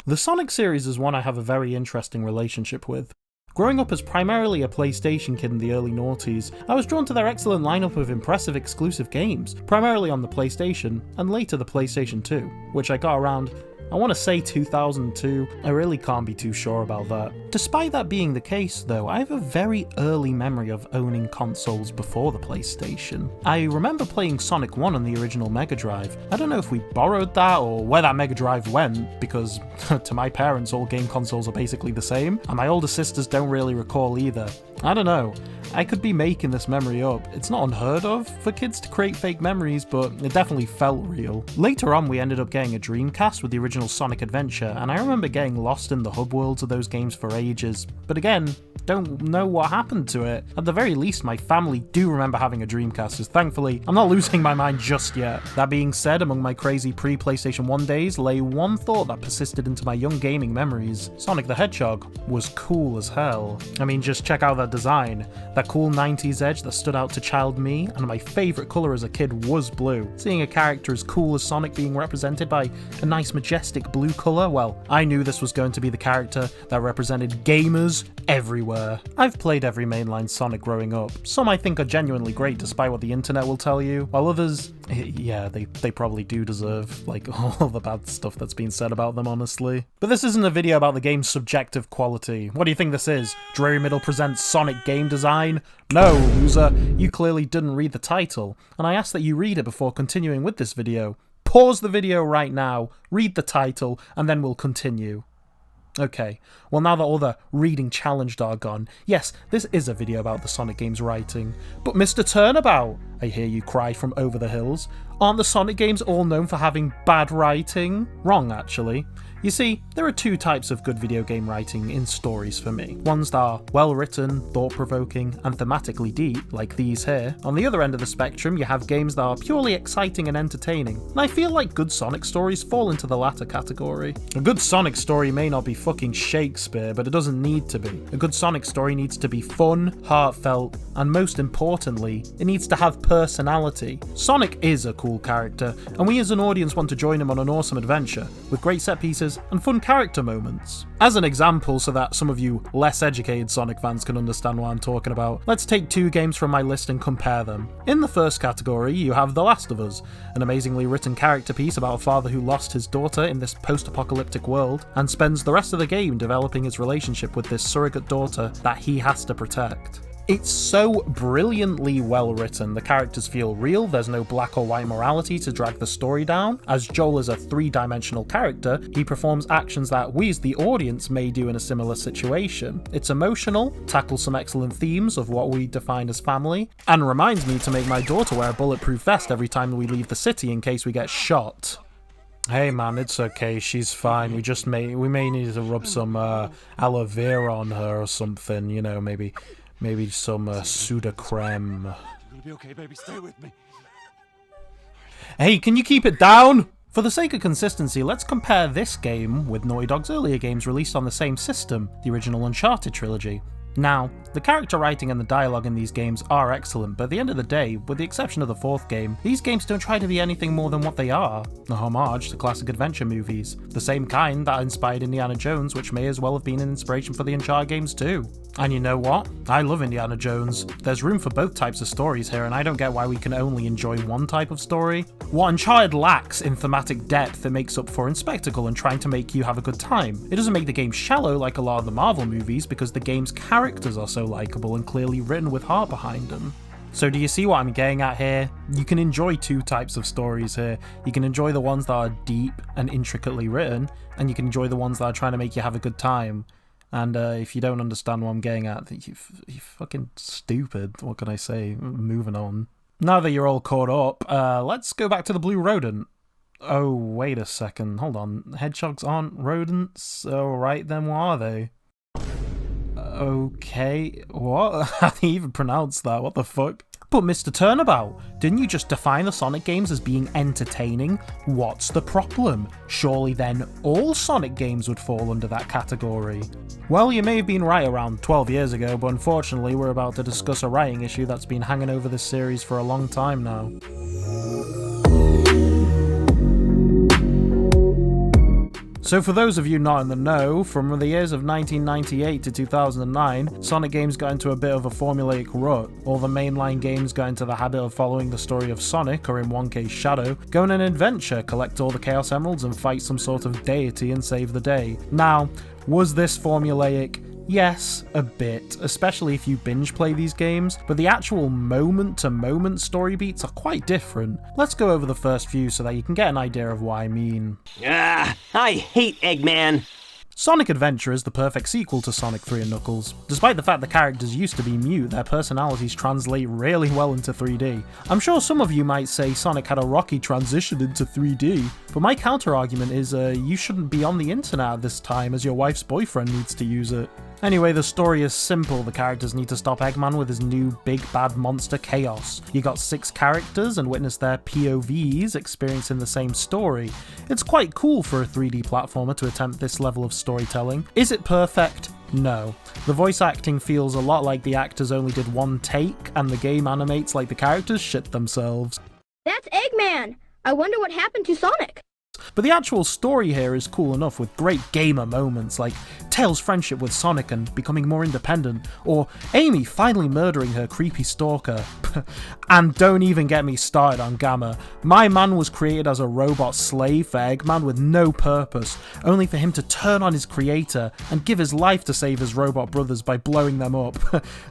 The Sonic series is one I have a very interesting relationship with. Growing up as primarily a PlayStation kid in the early noughties, I was drawn to their excellent lineup of impressive exclusive games, primarily on the PlayStation, and later the PlayStation 2, which I got around, I want to say 2002, I really can't be too sure about that. Despite that being the case though, I have a very early memory of owning consoles before the PlayStation. I remember playing Sonic 1 on the original Mega Drive. I don't know if we borrowed that or where that Mega Drive went, because to my parents all game consoles are basically the same, and my older sisters don't really recall either. I don't know. I could be making this memory up. It's not unheard of for kids to create fake memories, but it definitely felt real. Later on, we ended up getting a Dreamcast with the original Sonic Adventure, and I remember getting lost in the hub worlds of those games for ages. But again, don't know what happened to it. At the very least, my family do remember having a Dreamcast, so thankfully, I'm not losing my mind just yet. That being said, among my crazy pre-PlayStation 1 days lay one thought that persisted into my young gaming memories. Sonic the Hedgehog was cool as hell. I mean, just check out that design. That cool 90s edge that stood out to child me, and my favourite colour as a kid was blue. Seeing a character as cool as Sonic being represented by a nice majestic blue colour, well, I knew this was going to be the character that represented gamers everywhere. I've played every mainline Sonic growing up. Some I think are genuinely great despite what the internet will tell you, while others, yeah, they probably do deserve, like, all the bad stuff that's been said about them, honestly. But this isn't a video about the game's subjective quality. What do you think this is? Dreary Middle presents Sonic game design? No, loser, you clearly didn't read the title, and I ask that you read it before continuing with this video. Pause the video right now, read the title, and then we'll continue. Okay, well now that all the reading challenged are gone, yes, this is a video about the Sonic games writing. But Mr. Turnabout, I hear you cry from over the hills, aren't the Sonic games all known for having bad writing? Wrong, actually. You see, there are two types of good video game writing in stories for me. Ones that are well written, thought-provoking, and thematically deep, like these here. On the other end of the spectrum, you have games that are purely exciting and entertaining, and I feel like good Sonic stories fall into the latter category. A good Sonic story may not be fucking Shakespeare, but it doesn't need to be. A good Sonic story needs to be fun, heartfelt, and most importantly, it needs to have personality. Sonic is a cool character, and we as an audience want to join him on an awesome adventure, with great set pieces and fun character moments. As an example, so that some of you less educated Sonic fans can understand what I'm talking about, let's take two games from my list and compare them. In the first category, you have The Last of Us, an amazingly written character piece about a father who lost his daughter in this post-apocalyptic world, and spends the rest of the game developing his relationship with this surrogate daughter that he has to protect. It's so brilliantly well written, the characters feel real, there's no black or white morality to drag the story down. As Joel is a three-dimensional character, he performs actions that we as the audience may do in a similar situation. It's emotional, tackles some excellent themes of what we define as family, and reminds me to make my daughter wear a bulletproof vest every time we leave the city in case we get shot. Hey man, it's okay, she's fine, we may need to rub some aloe vera on her or something, you know, maybe some Sudocreme. You're gonna be okay, baby. Stay with me. Hey, can you keep it down? For the sake of consistency, let's compare this game with Naughty Dog's earlier games released on the same system, the original Uncharted trilogy. Now, the character writing and the dialogue in these games are excellent, but at the end of the day, with the exception of the fourth game, these games don't try to be anything more than what they are. A homage to classic adventure movies, the same kind that inspired Indiana Jones, which may as well have been an inspiration for the Uncharted games too. And you know what? I love Indiana Jones. There's room for both types of stories here, and I don't get why we can only enjoy one type of story. What Uncharted lacks in thematic depth, it makes up for in spectacle and trying to make you have a good time. It doesn't make the game shallow like a lot of the Marvel movies, because the game's characters are so likeable and clearly written with heart behind them. So do you see what I'm getting at here? You can enjoy two types of stories here. You can enjoy the ones that are deep and intricately written, and you can enjoy the ones that are trying to make you have a good time. And if you don't understand what I'm getting at, you're fucking stupid. What can I say? Moving on. Now that you're all caught up, let's go back to the blue rodent. Oh, wait a second. Hold on. Hedgehogs aren't rodents? Alright then, what are they? Okay. What? How do you even pronounce that? What the fuck? But Mr. Turnabout, didn't you just define the Sonic games as being entertaining? What's the problem? Surely then all Sonic games would fall under that category. Well, you may have been right around 12 years ago, but unfortunately we're about to discuss a writing issue that's been hanging over this series for a long time now. So for those of you not in the know, from the years of 1998 to 2009, Sonic games got into a bit of a formulaic rut. All the mainline games got into the habit of following the story of Sonic, or in one case Shadow, go on an adventure, collect all the Chaos Emeralds and fight some sort of deity and save the day. Now, was this formulaic? Yes, a bit, especially if you binge play these games, but the actual moment-to-moment story beats are quite different. Let's go over the first few so that you can get an idea of what I mean. I hate Eggman. Sonic Adventure is the perfect sequel to Sonic 3 and Knuckles. Despite the fact the characters used to be mute, their personalities translate really well into 3D. I'm sure some of you might say Sonic had a rocky transition into 3D, but my counter-argument is you shouldn't be on the internet at this time as your wife's boyfriend needs to use it. Anyway, the story is simple. The characters need to stop Eggman with his new big bad monster Chaos. You got 6 characters and witness their POVs experiencing the same story. It's quite cool for a 3D platformer to attempt this level of storytelling. Is it perfect? No. The voice acting feels a lot like the actors only did one take, and the game animates like the characters shit themselves. That's Eggman! I wonder what happened to Sonic. But the actual story here is cool enough, with great gamer moments like Tails' friendship with Sonic and becoming more independent, or Amy finally murdering her creepy stalker. And don't even get me started on Gamma. My man was created as a robot slave for Eggman with no purpose, only for him to turn on his creator and give his life to save his robot brothers by blowing them up.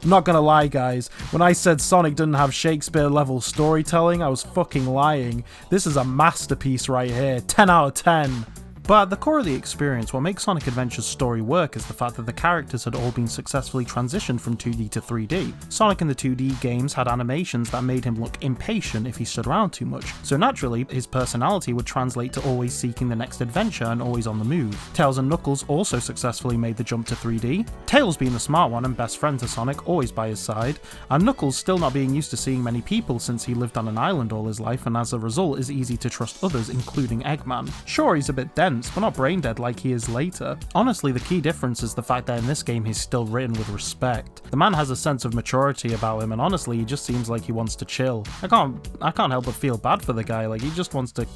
Not gonna lie guys, when I said Sonic didn't have Shakespeare level storytelling, I was fucking lying. This is a masterpiece right here. 10 out of 10. But at the core of the experience, what makes Sonic Adventure's story work is the fact that the characters had all been successfully transitioned from 2D to 3D. Sonic in the 2D games had animations that made him look impatient if he stood around too much, so naturally his personality would translate to always seeking the next adventure and always on the move. Tails and Knuckles also successfully made the jump to 3D, Tails being the smart one and best friend to Sonic, always by his side, and Knuckles still not being used to seeing many people since he lived on an island all his life and as a result is easy to trust others, including Eggman. Sure, he's a bit dense, but not brain dead like he is later. Honestly, the key difference is the fact that in this game he's still written with respect. The man has a sense of maturity about him, and honestly he just seems like he wants to chill. I can't help but feel bad for the guy. Like, he just wants to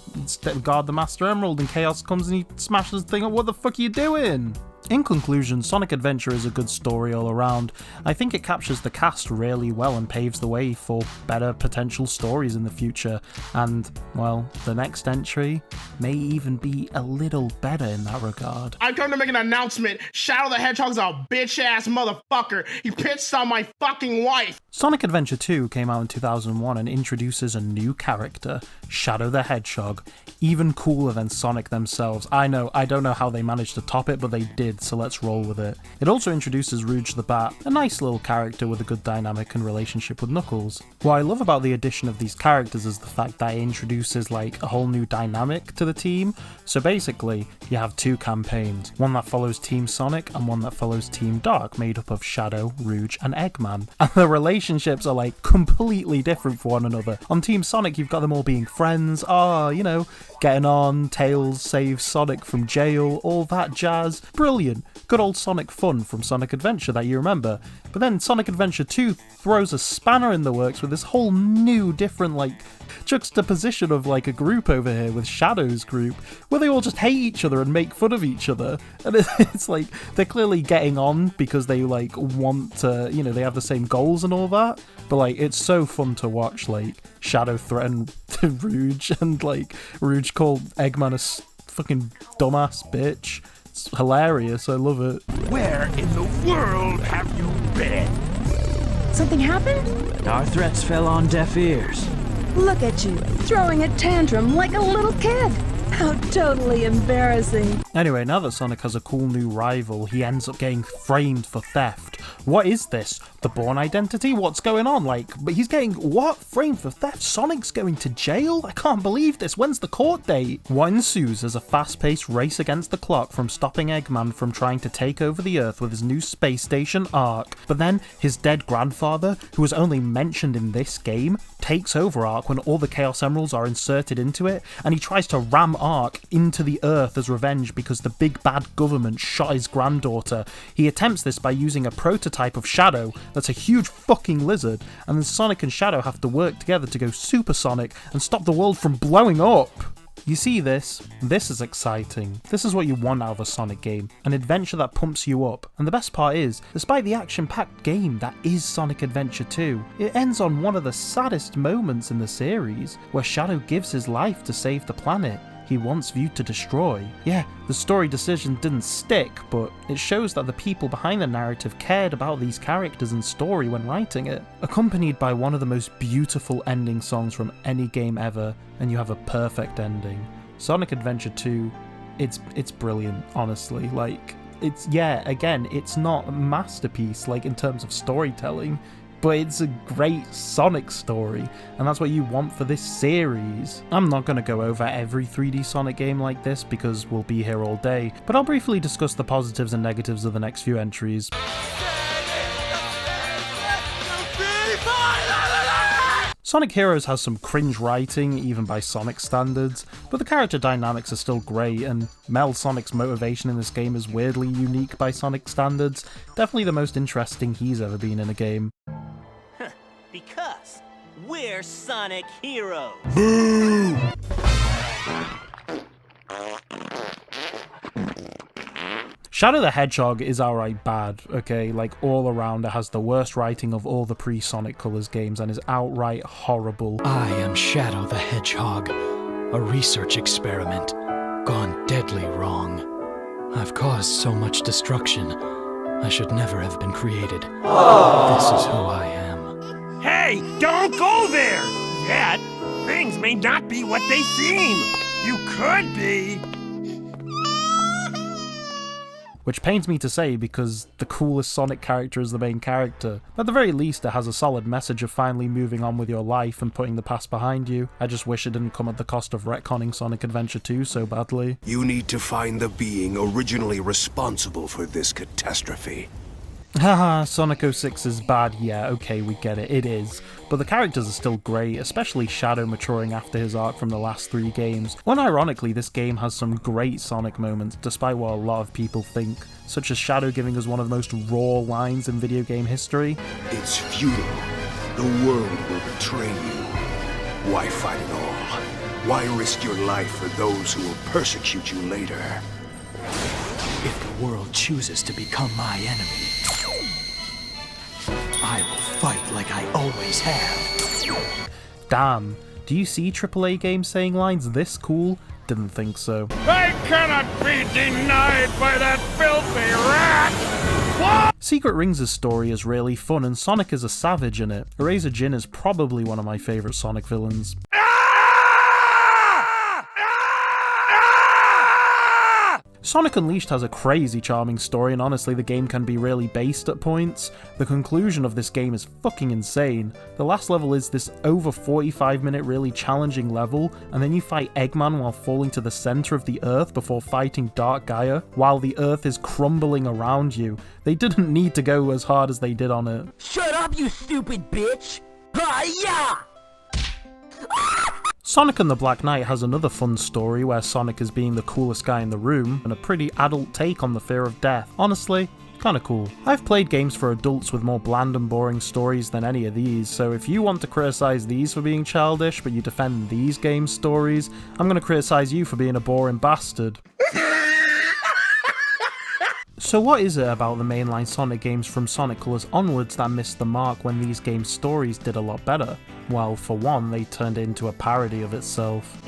guard the Master Emerald and Chaos comes and he smashes the thing up. What the fuck are you doing? In conclusion, Sonic Adventure is a good story all around. I think it captures the cast really well and paves the way for better potential stories in the future, and, well, the next entry may even be a little better in that regard. I've come to make an announcement. Shadow the Hedgehog's a bitch-ass motherfucker. He pissed on my fucking wife. Sonic Adventure 2 came out in 2001 and introduces a new character, Shadow the Hedgehog, even cooler than Sonic themselves. I don't know how they managed to top it, but they did, so let's roll with it. It also introduces Rouge the Bat, a nice little character with a good dynamic and relationship with Knuckles. What I love about the addition of these characters is the fact that it introduces like a whole new dynamic to the team. So basically, you have 2 campaigns, one that follows Team Sonic and one that follows Team Dark, made up of Shadow, Rouge and Eggman. And the relationships are like completely different for one another. On Team Sonic, you've got them all being friends, getting on, Tails saves Sonic from jail, all that jazz. Brilliant. Good old Sonic fun from Sonic Adventure that you remember. But then Sonic Adventure 2 throws a spanner in the works with this whole new different juxtaposition of like a group over here with Shadow's group, where they all just hate each other and make fun of each other. And it's like they're clearly getting on because they like want to, they have the same goals and all that. But like it's so fun to watch, like Shadow threaten Rouge and like Rouge called Eggman a fucking dumbass bitch. It's hilarious, I love it. Where in the world have you been? Something happened? Our threats fell on deaf ears. Look at you, throwing a tantrum like a little kid. How totally embarrassing. Anyway, now that Sonic has a cool new rival, he ends up getting framed for theft. What is this? The Bourne Identity? What's going on? But he's getting, what? Framed for theft? Sonic's going to jail? I can't believe this. When's the court date? What ensues is a fast-paced race against the clock from stopping Eggman from trying to take over the Earth with his new space station, Ark. But then, his dead grandfather, who was only mentioned in this game, takes over Ark when all the Chaos Emeralds are inserted into it, and he tries to ram Ark into the Earth as revenge because the big bad government shot his granddaughter. He attempts this by using a prototype of Shadow that's a huge fucking lizard, and then Sonic and Shadow have to work together to go supersonic and stop the world from blowing up. You see this? This is exciting. This is what you want out of a Sonic game. An adventure that pumps you up. And the best part is, despite the action-packed game that is Sonic Adventure 2, it ends on one of the saddest moments in the series, where Shadow gives his life to save the planet he once viewed to destroy. Yeah, the story decision didn't stick, but it shows that the people behind the narrative cared about these characters and story when writing it. Accompanied by one of the most beautiful ending songs from any game ever, and you have a perfect ending. Sonic Adventure 2, it's brilliant, honestly. Like, it's not a masterpiece, like, in terms of storytelling, but it's a great Sonic story, and that's what you want for this series. I'm not going to go over every 3D Sonic game like this because we'll be here all day, but I'll briefly discuss the positives and negatives of the next few entries. Sonic Heroes has some cringe writing, even by Sonic standards, but the character dynamics are still great, and Mel Sonic's motivation in this game is weirdly unique by Sonic standards, definitely the most interesting he's ever been in a game. Because we're Sonic Heroes. Shadow the Hedgehog is outright bad, okay? Like, all around it has the worst writing of all the pre-Sonic Colors games and is outright horrible. I am Shadow the Hedgehog, a research experiment gone deadly wrong. I've caused so much destruction. I should never have been created. This is who I am. Hey, don't go there! Yet, things may not be what they seem. You could be. Which pains me to say because the coolest Sonic character is the main character. At the very least, it has a solid message of finally moving on with your life and putting the past behind you. I just wish it didn't come at the cost of retconning Sonic Adventure 2 so badly. You need to find the being originally responsible for this catastrophe. Haha, Sonic 06 is bad, yeah, okay, we get it is. But the characters are still great, especially Shadow maturing after his arc from the last 3 games. Unironically, this game has some great Sonic moments, despite what a lot of people think, such as Shadow giving us one of the most raw lines in video game history. It's futile. The world will betray you. Why fight at all? Why risk your life for those who will persecute you later? If the world chooses to become my enemy, I will fight like I always have. Damn, do you see AAA games saying lines this cool? Didn't think so. I cannot be denied by that filthy rat! What? Secret Rings' story is really fun and Sonic is a savage in it. Eraser Jin is probably one of my favourite Sonic villains. Sonic Unleashed has a crazy charming story and honestly the game can be really based at points. The conclusion of this game is fucking insane. The last level is this over 45-minute really challenging level and then you fight Eggman while falling to the centre of the earth before fighting Dark Gaia while the earth is crumbling around you. They didn't need to go as hard as they did on it. Shut up, you stupid bitch! Hi-ya! Sonic and the Black Knight has another fun story where Sonic is being the coolest guy in the room and a pretty adult take on the fear of death. Honestly, kinda cool. I've played games for adults with more bland and boring stories than any of these, so if you want to criticize these for being childish but you defend these game stories, I'm gonna criticize you for being a boring bastard. So what is it about the mainline Sonic games from Sonic Colors onwards that missed the mark when these games' stories did a lot better? Well, for one, they turned it into a parody of itself.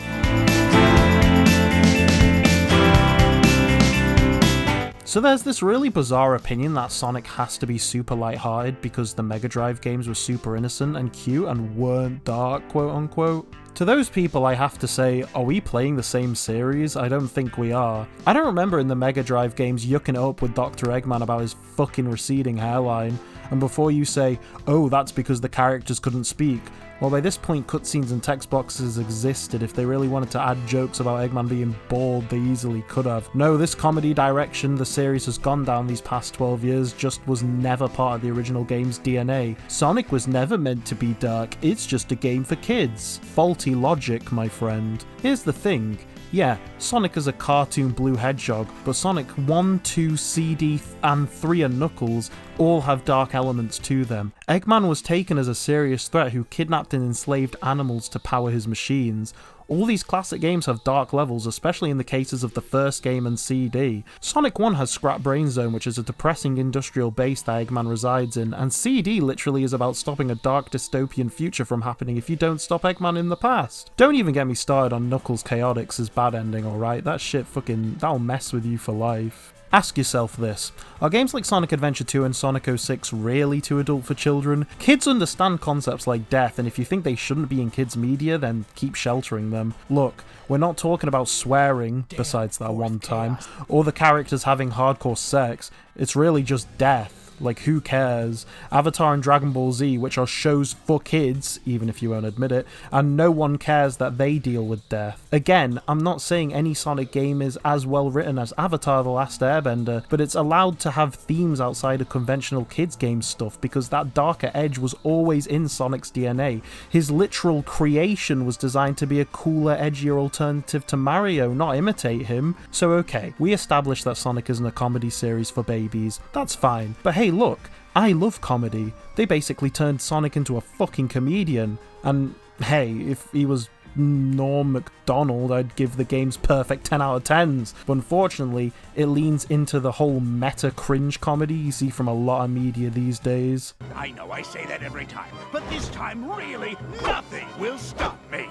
So there's this really bizarre opinion that Sonic has to be super lighthearted because the Mega Drive games were super innocent and cute and weren't dark, quote unquote. To those people I have to say, are we playing the same series? I don't think we are. I don't remember in the Mega Drive games yucking it up with Dr. Eggman about his fucking receding hairline, and before you say, oh that's because the characters couldn't speak, well by this point cutscenes and text boxes existed. If they really wanted to add jokes about Eggman being bald, they easily could have. No, this comedy direction the series has gone down these past 12 years just was never part of the original game's DNA. Sonic was never meant to be dark, it's just a game for kids. Faulty logic, my friend. Here's the thing. Yeah, Sonic is a cartoon blue hedgehog, but Sonic 1, 2, CD, and 3 and Knuckles all have dark elements to them. Eggman was taken as a serious threat who kidnapped and enslaved animals to power his machines. All these classic games have dark levels, especially in the cases of the first game and CD. Sonic 1 has Scrap Brain Zone, which is a depressing industrial base that Eggman resides in, and CD literally is about stopping a dark dystopian future from happening if you don't stop Eggman in the past. Don't even get me started on Knuckles Chaotix's bad ending, alright? That shit that'll mess with you for life. Ask yourself this, are games like Sonic Adventure 2 and Sonic 06 really too adult for children? Kids understand concepts like death, and if you think they shouldn't be in kids' media, then keep sheltering them. Look, we're not talking about swearing, besides that one time, or the characters having hardcore sex, it's really just death. Like, who cares? Avatar and Dragon Ball Z, which are shows for kids, even if you won't admit it, and no one cares that they deal with death. Again, I'm not saying any Sonic game is as well written as Avatar: The Last Airbender, but it's allowed to have themes outside of conventional kids game stuff because that darker edge was always in Sonic's DNA. His literal creation was designed to be a cooler, edgier alternative to Mario, not imitate him. So okay, we established that Sonic isn't a comedy series for babies. That's fine. But hey, look, I love comedy. They basically turned Sonic into a fucking comedian. And hey, if he was Norm Macdonald, I'd give the game's perfect 10 out of 10s. But unfortunately, it leans into the whole meta cringe comedy you see from a lot of media these days. I know I say that every time, but this time really nothing will stop me.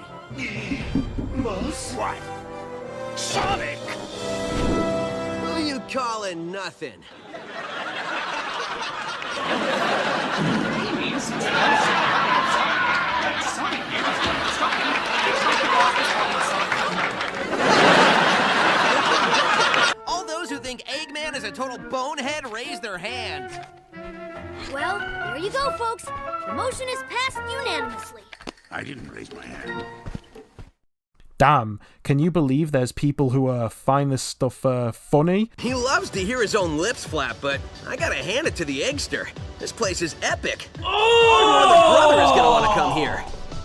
What? Sonic! Who you calling nothing? All those who think Eggman is a total bonehead raise their hands. Well, there you go, folks. The motion is passed unanimously. I didn't raise my hand. Damn, can you believe there's people who find this stuff funny? He loves to hear his own lips flap, but I gotta hand it to the Eggster. This place is epic. Oh! Every other brother is gonna want to come here.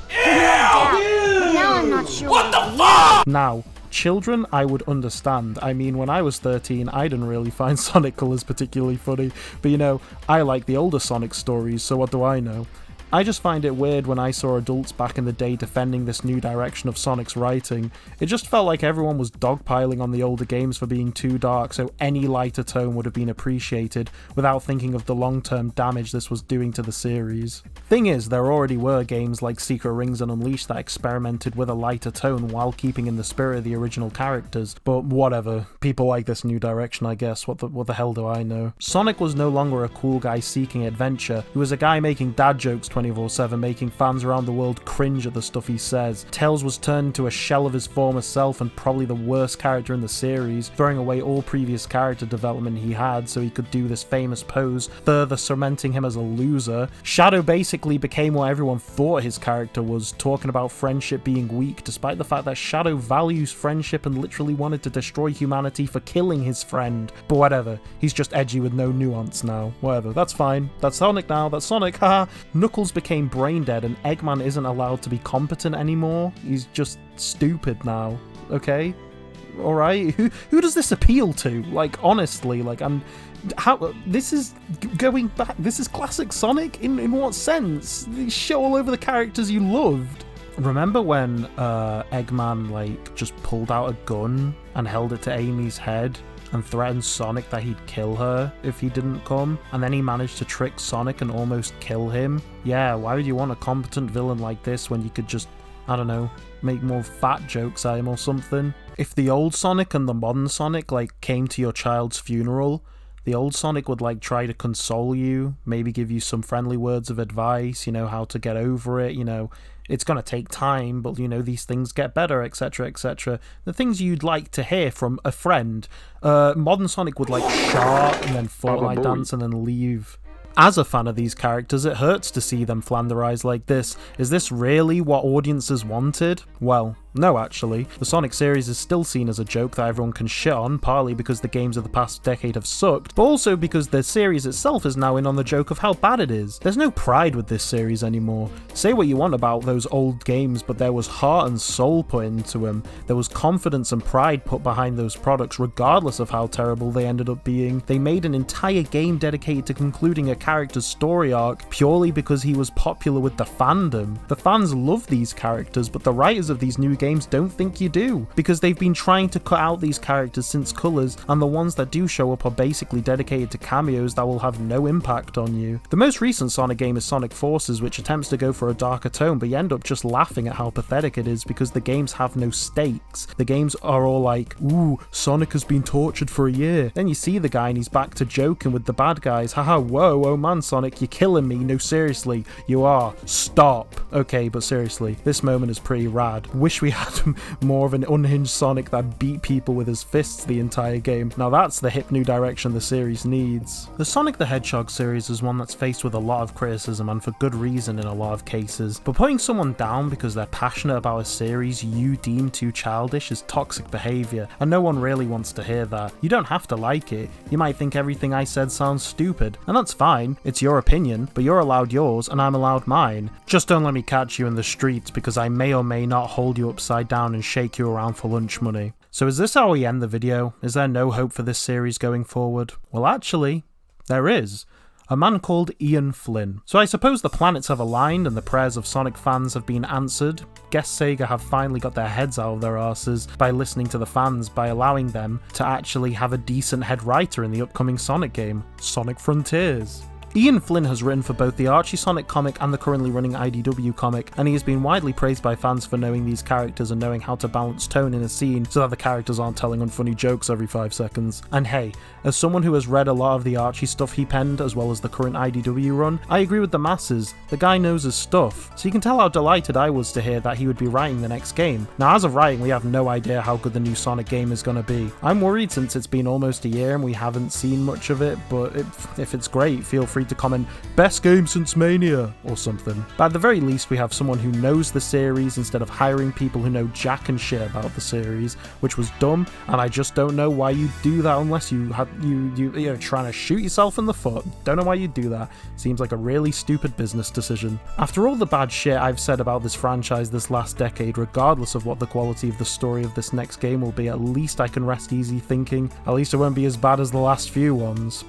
But now I'm not sure what the fuck. Now, children, I would understand. I mean, when I was 13, I didn't really find Sonic Colors particularly funny. But you know, I like the older Sonic stories, so what do I know? I just find it weird when I saw adults back in the day defending this new direction of Sonic's writing. It just felt like everyone was dogpiling on the older games for being too dark, so any lighter tone would have been appreciated, without thinking of the long-term damage this was doing to the series. Thing is, there already were games like Secret Rings and Unleashed that experimented with a lighter tone while keeping in the spirit of the original characters, but whatever, people like this new direction, I guess, what the hell do I know? Sonic was no longer a cool guy seeking adventure, he was a guy making dad jokes 24/7, making fans around the world cringe at the stuff he says. Tails was turned into a shell of his former self and probably the worst character in the series, throwing away all previous character development he had so he could do this famous pose, further cementing him as a loser. Shadow basically became what everyone thought his character was, talking about friendship being weak, despite the fact that Shadow values friendship and literally wanted to destroy humanity for killing his friend. But whatever, he's just edgy with no nuance now. Whatever, that's fine. That's Sonic now, that's Sonic, haha. Knuckles became brain dead and Eggman isn't allowed to be competent anymore. He's just stupid now, okay? Alright? Who does this appeal to? Like, honestly, like, this is going back, this is classic Sonic? In what sense? Shit all over the characters you loved. Remember when Eggman, like, just pulled out a gun and held it to Amy's head and threatened Sonic that he'd kill her if he didn't come, and then he managed to trick Sonic and almost kill him? Yeah, why would you want a competent villain like this when you could just, I don't know, make more fat jokes at him or something? If the old Sonic and the modern Sonic, like, came to your child's funeral, the old Sonic would, like, try to console you, maybe give you some friendly words of advice, you know, how to get over it, you know, it's gonna take time, but, you know, these things get better, etc, etc. The things you'd like to hear from a friend. Modern Sonic would, like, shout and then Fortnite dance and then leave. As a fan of these characters, it hurts to see them flanderize like this. Is this really what audiences wanted? Well, no actually. The Sonic series is still seen as a joke that everyone can shit on, partly because the games of the past decade have sucked, but also because the series itself is now in on the joke of how bad it is. There's no pride with this series anymore. Say what you want about those old games, but there was heart and soul put into them. There was confidence and pride put behind those products, regardless of how terrible they ended up being. They made an entire game dedicated to concluding a character's story arc purely because he was popular with the fandom. The fans love these characters, but the writers of these new games games don't think you do, because they've been trying to cut out these characters since Colors, and the ones that do show up are basically dedicated to cameos that will have no impact on you. The most recent Sonic game is Sonic Forces, which attempts to go for a darker tone, but you end up just laughing at how pathetic it is because the games have no stakes. The games are all like, ooh, Sonic has been tortured for a year. Then you see the guy and he's back to joking with the bad guys. Haha, whoa, oh man, Sonic, you're killing me. No, seriously, you are. Stop. Okay, but seriously, this moment is pretty rad. Wish we had more of an unhinged Sonic that beat people with his fists the entire game. Now that's the hip new direction the series needs. The Sonic the Hedgehog series is one that's faced with a lot of criticism, and for good reason in a lot of cases. But putting someone down because they're passionate about a series you deem too childish is toxic behaviour, and no one really wants to hear that. You don't have to like it. You might think everything I said sounds stupid, and that's fine. It's your opinion, but you're allowed yours and I'm allowed mine. Just don't let me catch you in the streets, because I may or may not hold you upside down and shake you around for lunch money. So is this how we end the video? Is there no hope for this series going forward? Well, actually, there is. A man called Ian Flynn. So I suppose the planets have aligned and the prayers of Sonic fans have been answered. Guess SEGA have finally got their heads out of their arses by listening to the fans, by allowing them to actually have a decent head writer in the upcoming Sonic game, Sonic Frontiers. Ian Flynn has written for both the Archie Sonic comic and the currently running IDW comic, and he has been widely praised by fans for knowing these characters and knowing how to balance tone in a scene so that the characters aren't telling unfunny jokes every 5 seconds. And hey, as someone who has read a lot of the Archie stuff he penned as well as the current IDW run, I agree with the masses. The guy knows his stuff, so you can tell how delighted I was to hear that he would be writing the next game. Now as of writing, we have no idea how good the new Sonic game is going to be. I'm worried since it's been almost a year and we haven't seen much of it, but if it's great, feel free to comment best game since Mania or something. But at the very least we have someone who knows the series instead of hiring people who know jack and shit about the series, which was dumb, and I just don't know why you do that unless you're trying to shoot yourself in the foot. Don't know why you do that. Seems like a really stupid business decision. After all the bad shit I've said about this franchise this last decade, regardless of what the quality of the story of this next game will be, at least I can rest easy thinking at least it won't be as bad as the last few ones.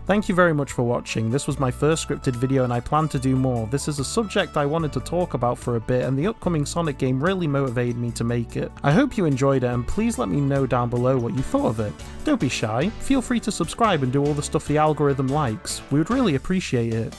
Thank you very much for watching. This was my first scripted video and I plan to do more. This is a subject I wanted to talk about for a bit and the upcoming Sonic game really motivated me to make it. I hope you enjoyed it and please let me know down below what you thought of it. Don't be shy, feel free to subscribe and do all the stuff the algorithm likes. We would really appreciate it.